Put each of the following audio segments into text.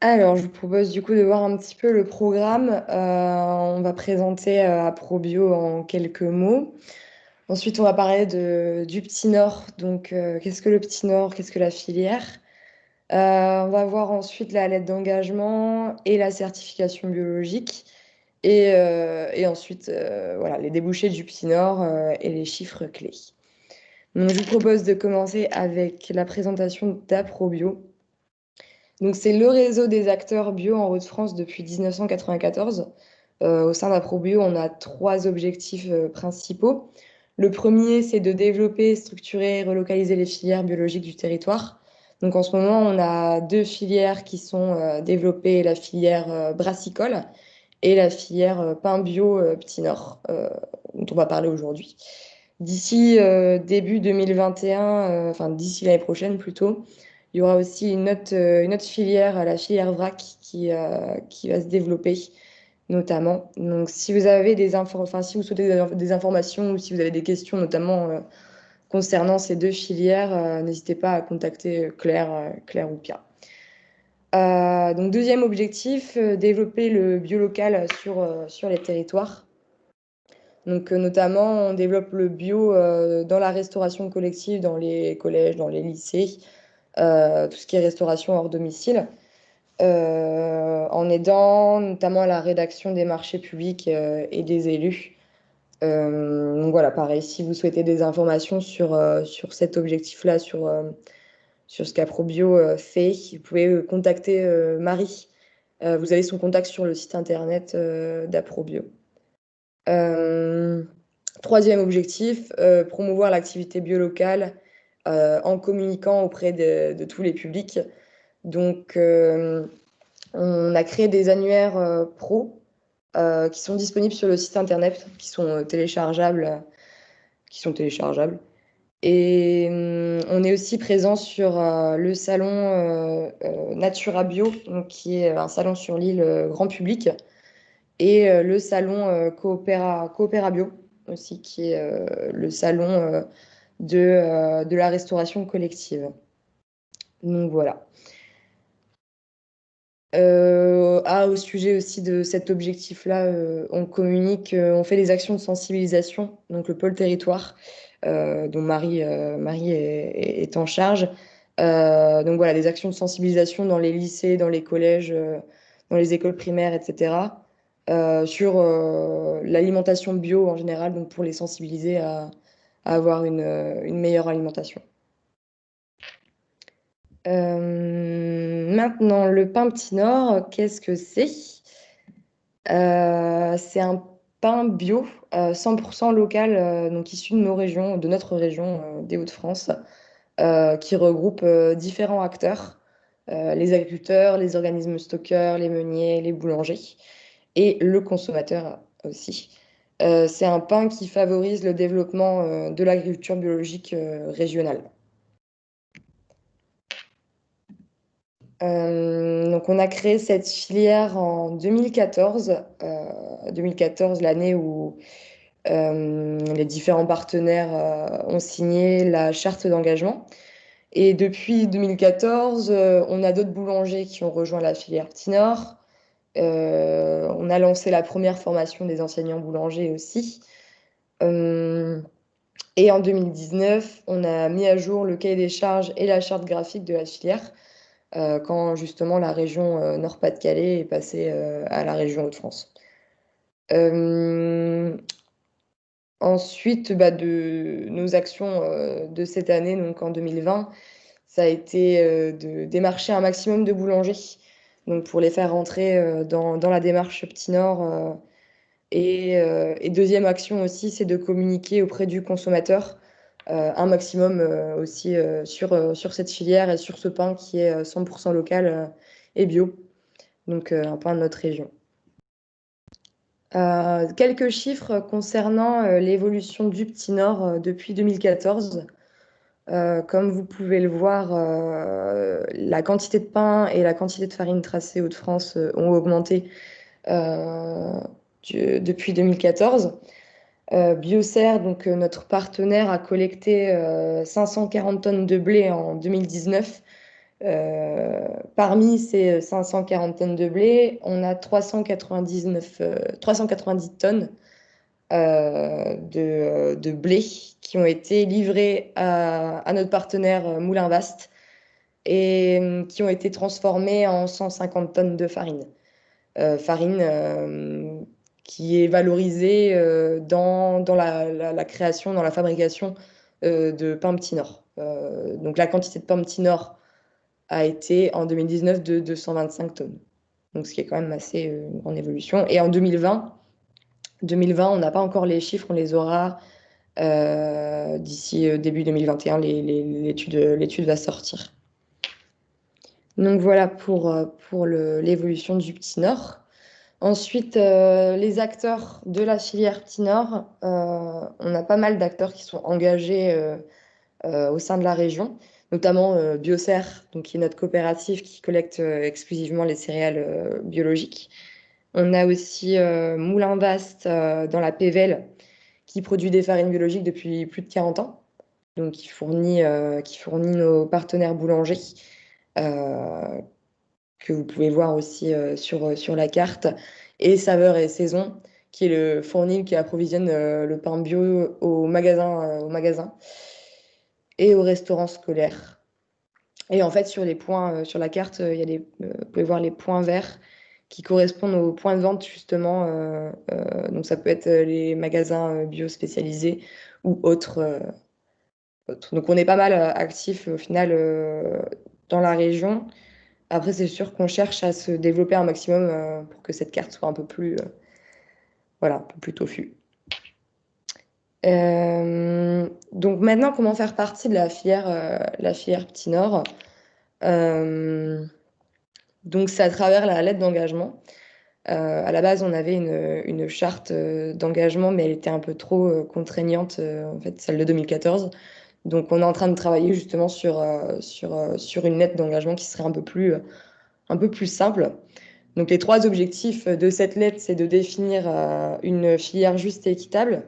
Alors, je vous propose du coup de voir un petit peu le programme. On va présenter Aprobio en quelques mots. Ensuite, on va parler du Petit Nord. Donc, qu'est-ce que le Petit Nord? Qu'est-ce que la filière? On va voir ensuite la lettre d'engagement et la certification biologique. Et ensuite, voilà, les débouchés du Petit Nord et les chiffres clés. Donc, je vous propose de commencer avec la présentation d'Aprobio. Donc, c'est le réseau des acteurs bio en Hauts-de-France depuis 1994. Au sein d'Aprobio, on a trois objectifs principaux. Le premier, c'est de développer, structurer et relocaliser les filières biologiques du territoire. Donc, en ce moment, on a deux filières qui sont développées, la filière brassicole et la filière pain bio Petit Nord, dont on va parler aujourd'hui. D'ici début 2021, enfin d'ici l'année prochaine plutôt, il y aura aussi une autre filière, la filière vrac, qui va se développer notamment. Donc, si vous avez enfin, si vous souhaitez des informations ou si vous avez des questions, notamment concernant ces deux filières, n'hésitez pas à contacter Claire ou Pia. Donc, deuxième objectif, développer le bio local sur les territoires. Donc, notamment, on développe le bio dans la restauration collective, dans les collèges, dans les lycées, tout ce qui est restauration hors domicile. En aidant notamment à la rédaction des marchés publics et des élus. Donc voilà, pareil, si vous souhaitez des informations sur cet objectif-là, sur ce qu'Aprobio fait, vous pouvez contacter Marie. Vous avez son contact sur le site internet d'Aprobio. Euh, Troisième objectif, promouvoir l'activité biolocale en communiquant auprès de tous les publics. Donc, on a créé des annuaires pro qui sont disponibles sur le site internet, qui sont téléchargeables. Et on est aussi présent sur le salon Natura Bio, donc, qui est un salon sur l'île grand public, et le salon Coopéra Bio aussi, qui est le salon de la restauration collective. Donc voilà. Au sujet aussi de cet objectif-là, on communique, on fait des actions de sensibilisation, donc le pôle territoire, dont Marie est en charge. Donc voilà, des actions de sensibilisation dans les lycées, dans les collèges, dans les écoles primaires, etc., sur l'alimentation bio en général, donc pour les sensibiliser à avoir une meilleure alimentation. Maintenant, le pain Petit Nord, qu'est-ce que c'est? C'est un pain bio, 100% local, donc issu de nos régions, de notre région des Hauts-de-France, qui regroupe différents acteurs, les agriculteurs, les organismes stockeurs, les meuniers, les boulangers et le consommateur aussi. C'est un pain qui favorise le développement de l'agriculture biologique régionale. Donc on a créé cette filière en 2014, 2014 l'année où les différents partenaires ont signé la charte d'engagement. Et depuis 2014, on a d'autres boulangers qui ont rejoint la filière Tinor. On a lancé la première formation des enseignants boulangers aussi. Euh, et en 2019, on a mis à jour le cahier des charges et la charte graphique de la filière quand justement la région Nord-Pas-de-Calais est passée à la région Hauts-de-France. Euh, Ensuite, de nos actions de cette année, donc en 2020, ça a été de démarcher un maximum de boulangers, donc pour les faire rentrer dans la démarche Petit Nord. Et deuxième action aussi, c'est de communiquer auprès du consommateur un maximum aussi sur cette filière et sur ce pain qui est 100% local et bio, donc un pain de notre région. Quelques chiffres concernant l'évolution du Petit Nord depuis 2014. Comme vous pouvez le voir, la quantité de pain et la quantité de farine tracée Hauts-de-France ont augmenté depuis 2014. Biocer, donc notre partenaire, a collecté 540 tonnes de blé en 2019 parmi ces 540 tonnes de blé, on a 390 tonnes de blé qui ont été livrées à notre partenaire Moulin Vaste et qui ont été transformées en 150 tonnes de farine. Farine qui est valorisée dans la création, dans la fabrication de pain Petit Nord. Donc la quantité de pain Petit Nord a été en 2019 de 225 tonnes. Donc ce qui est quand même assez une grande évolution. Et en 2020, on n'a pas encore les chiffres, on les aura d'ici début 2021, l'étude va sortir. Donc voilà pour l'évolution du Petit Nord. Ensuite, les acteurs de la filière Petit Nord, on a pas mal d'acteurs qui sont engagés au sein de la région, notamment Biocer, donc, qui est notre coopérative qui collecte exclusivement les céréales biologiques. On a aussi Moulin Vaste dans la Pévèle, qui produit des farines biologiques depuis plus de 40 ans, donc qui fournit nos partenaires boulangers, euh, que vous pouvez voir aussi sur la carte, et Saveur et Saison, qui est le fournil qui approvisionne le pain bio au magasin et au restaurant scolaire. Et en fait, sur les points, sur la carte, vous pouvez voir les points verts qui correspondent aux points de vente, justement. Donc, ça peut être les magasins bio spécialisés ou autres. Donc, on est pas mal actifs au final dans la région. Après, c'est sûr qu'on cherche à se développer un maximum pour que cette carte soit un peu plus, voilà, un peu plus toffue. Donc maintenant, comment faire partie de la filière Petit Nord? Donc c'est à travers la lettre d'engagement. À la base, on avait une charte d'engagement, mais elle était un peu trop contraignante, en fait, celle de 2014. Donc on est en train de travailler justement sur une lettre d'engagement qui serait un peu plus simple. Donc les trois objectifs de cette lettre, c'est de définir une filière juste et équitable,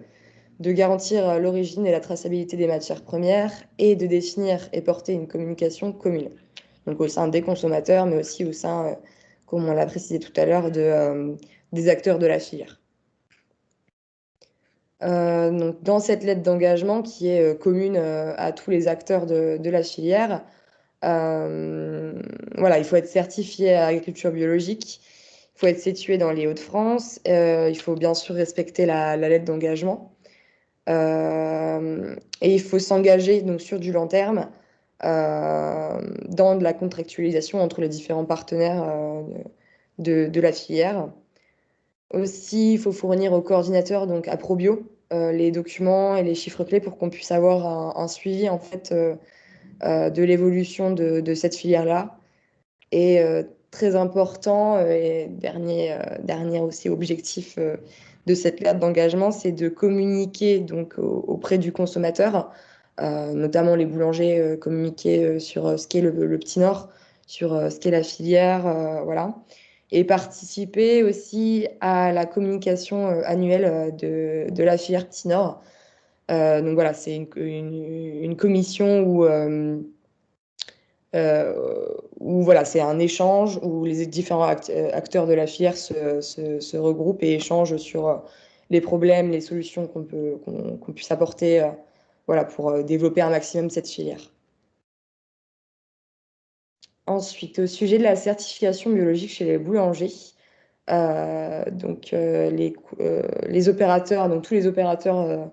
de garantir l'origine et la traçabilité des matières premières et de définir et porter une communication commune. Donc au sein des consommateurs, mais aussi au sein, comme on l'a précisé tout à l'heure, des acteurs de la filière. Donc dans cette lettre d'engagement qui est commune à tous les acteurs de la filière, voilà, il faut être certifié à l'agriculture biologique, il faut être situé dans les Hauts-de-France, il faut bien sûr respecter la lettre d'engagement. Et il faut s'engager donc sur du long terme dans de la contractualisation entre les différents partenaires de la filière. Aussi, il faut fournir au coordinateur, donc à Probio, les documents et les chiffres clés pour qu'on puisse avoir un suivi en fait de l'évolution de cette filière-là. Et très important, et dernier aussi objectif de cette lettre d'engagement, c'est de communiquer donc auprès du consommateur, notamment les boulangers, communiquer sur ce qu'est le Petit Nord, sur ce qu'est la filière, voilà. Et participer aussi à la communication annuelle de la filière Petit Nord. Donc voilà, c'est une commission où voilà, c'est un échange où les différents acteurs de la filière se regroupent et échangent sur les problèmes, les solutions qu'on puisse apporter voilà, pour développer un maximum cette filière. Ensuite, au sujet de la certification biologique chez les boulangers, donc les opérateurs, donc tous les opérateurs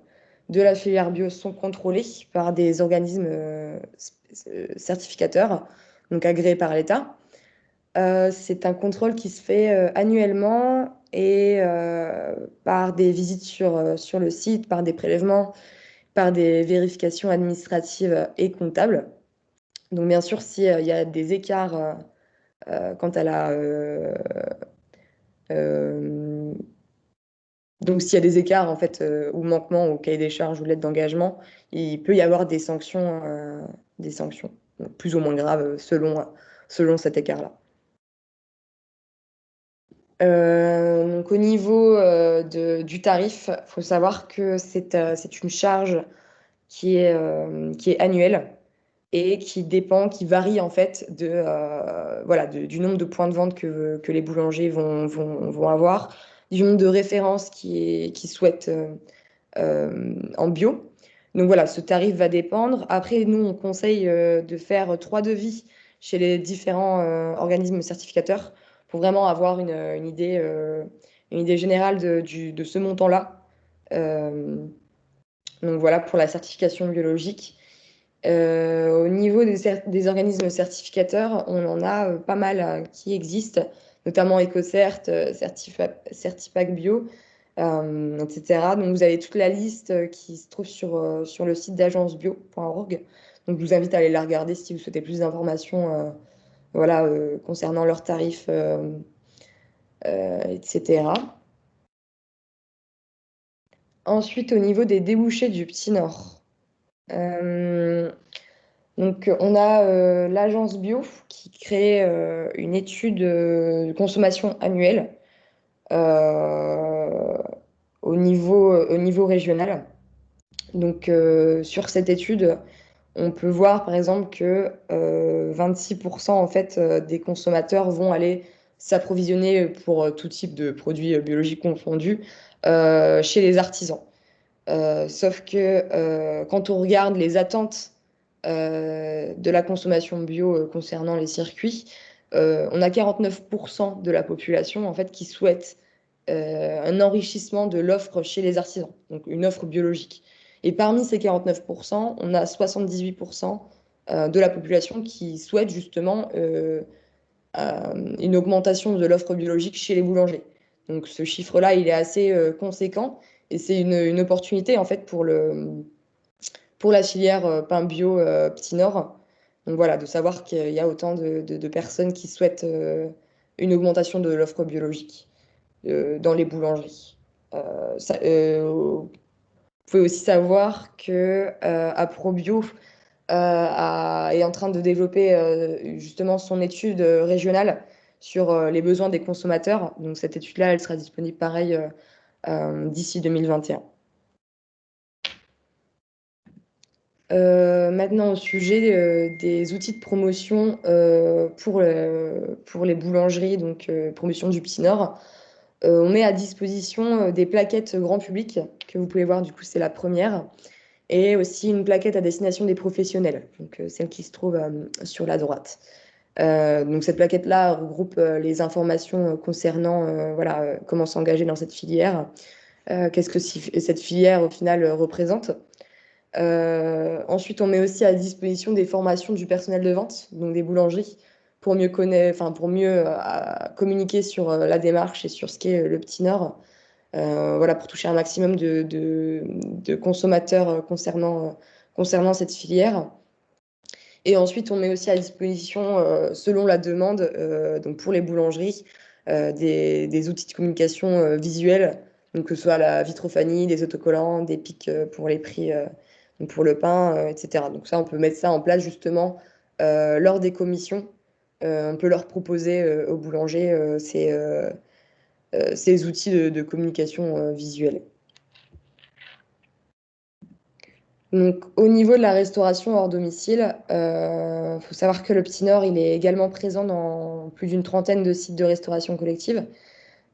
de la filière bio sont contrôlés par des organismes certificateurs, donc agréés par l'État. C'est un contrôle qui se fait annuellement et par des visites sur le site, par des prélèvements, par des vérifications administratives et comptables. Donc bien sûr, s'il y a des écarts quant à euh, donc s'il y a des écarts en fait ou manquements au cahier des charges ou lettre d'engagement, il peut y avoir des sanctions donc plus ou moins graves selon cet écart-là. Donc au niveau du tarif, il faut savoir que c'est une charge qui est annuelle et qui varie en fait du nombre de points de vente que les boulangers vont avoir, du nombre de références qui souhaitent en bio. Donc voilà, ce tarif va dépendre. Après, nous, on conseille de faire 3 devis chez les différents organismes certificateurs pour vraiment avoir une idée générale de ce montant-là. Euh, donc voilà pour la certification biologique. Au niveau des organismes certificateurs, on en a pas mal qui existent, notamment EcoCert, Certipac Bio, etc. Donc vous avez toute la liste qui se trouve sur le site d'agencebio.org. Donc je vous invite à aller la regarder si vous souhaitez plus d'informations concernant leurs tarifs, etc. Ensuite, au niveau des débouchés du Petit Nord. Euh, Donc, on a l'agence bio qui crée une étude de consommation annuelle euh, au niveau régional. Donc, sur cette étude, on peut voir par exemple que 26% en fait, des consommateurs vont aller s'approvisionner pour tout type de produits biologiques confondus chez les artisans. Sauf que quand on regarde les attentes de la consommation bio concernant les circuits, on a 49% de la population en fait, qui souhaite un enrichissement de l'offre chez les artisans, donc une offre biologique. Et parmi ces 49%, on a 78% de la population qui souhaite justement une augmentation de l'offre biologique chez les boulangers. Donc ce chiffre-là, il est assez conséquent et c'est une opportunité en fait pour la filière pain bio Petit Nord. Donc voilà, de savoir qu'il y a autant de personnes qui souhaitent une augmentation de l'offre biologique dans les boulangeries. Vous pouvez aussi savoir que Aprobio est en train de développer justement son étude régionale sur les besoins des consommateurs. Donc cette étude-là, elle sera disponible pareil d'ici 2021. Maintenant, au sujet des outils de promotion pour les boulangeries, donc promotion du Petit Nord, on met à disposition des plaquettes grand public que vous pouvez voir, du coup, c'est la première, et aussi une plaquette à destination des professionnels, donc celle qui se trouve sur la droite. Donc cette plaquette-là regroupe les informations concernant comment s'engager dans cette filière, qu'est-ce que cette filière au final représente. Ensuite, on met aussi à disposition des formations du personnel de vente, donc des boulangeries, pour mieux connaître, enfin pour mieux communiquer sur la démarche et sur ce qu'est le Petit Nord, voilà, pour toucher un maximum de consommateurs concernant cette filière. Et ensuite, on met aussi à disposition, selon la demande, donc pour les boulangeries, des outils de communication visuelle, donc que ce soit la vitrophanie, des autocollants, des pics pour les prix, donc pour le pain, etc. Donc ça, on peut mettre ça en place justement lors des commissions. On peut leur proposer aux boulangers ces outils de communication visuelle. Donc, au niveau de la restauration hors domicile, faut savoir que le Petit Nord, il est également présent dans plus d'une trentaine de sites de restauration collective,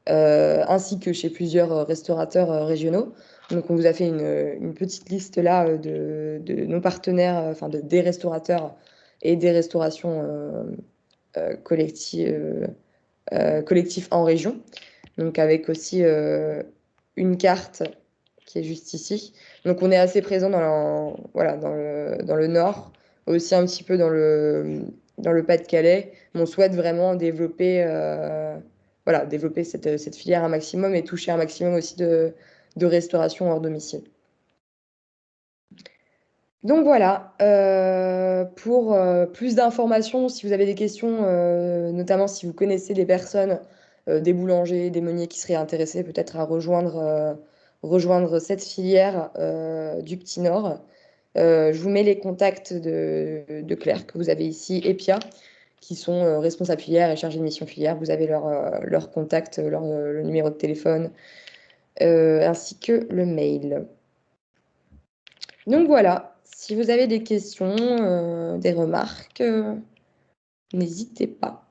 ainsi que chez plusieurs restaurateurs régionaux. Donc, on vous a fait une petite liste là de nos partenaires, des restaurateurs et des restaurations collectifs en région. Donc, avec aussi une carte qui est juste ici. Donc on est assez présent dans le nord, aussi un petit peu dans le Pas-de-Calais. On souhaite vraiment développer cette filière un maximum et toucher un maximum aussi de restauration hors domicile. Donc voilà, pour plus d'informations, si vous avez des questions, notamment si vous connaissez des personnes, des boulangers, des meuniers qui seraient intéressés peut-être à rejoindre cette filière du Petit Nord, je vous mets les contacts de Claire que vous avez ici, et Pia, qui sont responsables filière et chargés de mission filière. Vous avez leur contact, le numéro de téléphone, ainsi que le mail. Donc voilà, Si vous avez des questions, des remarques, n'hésitez pas.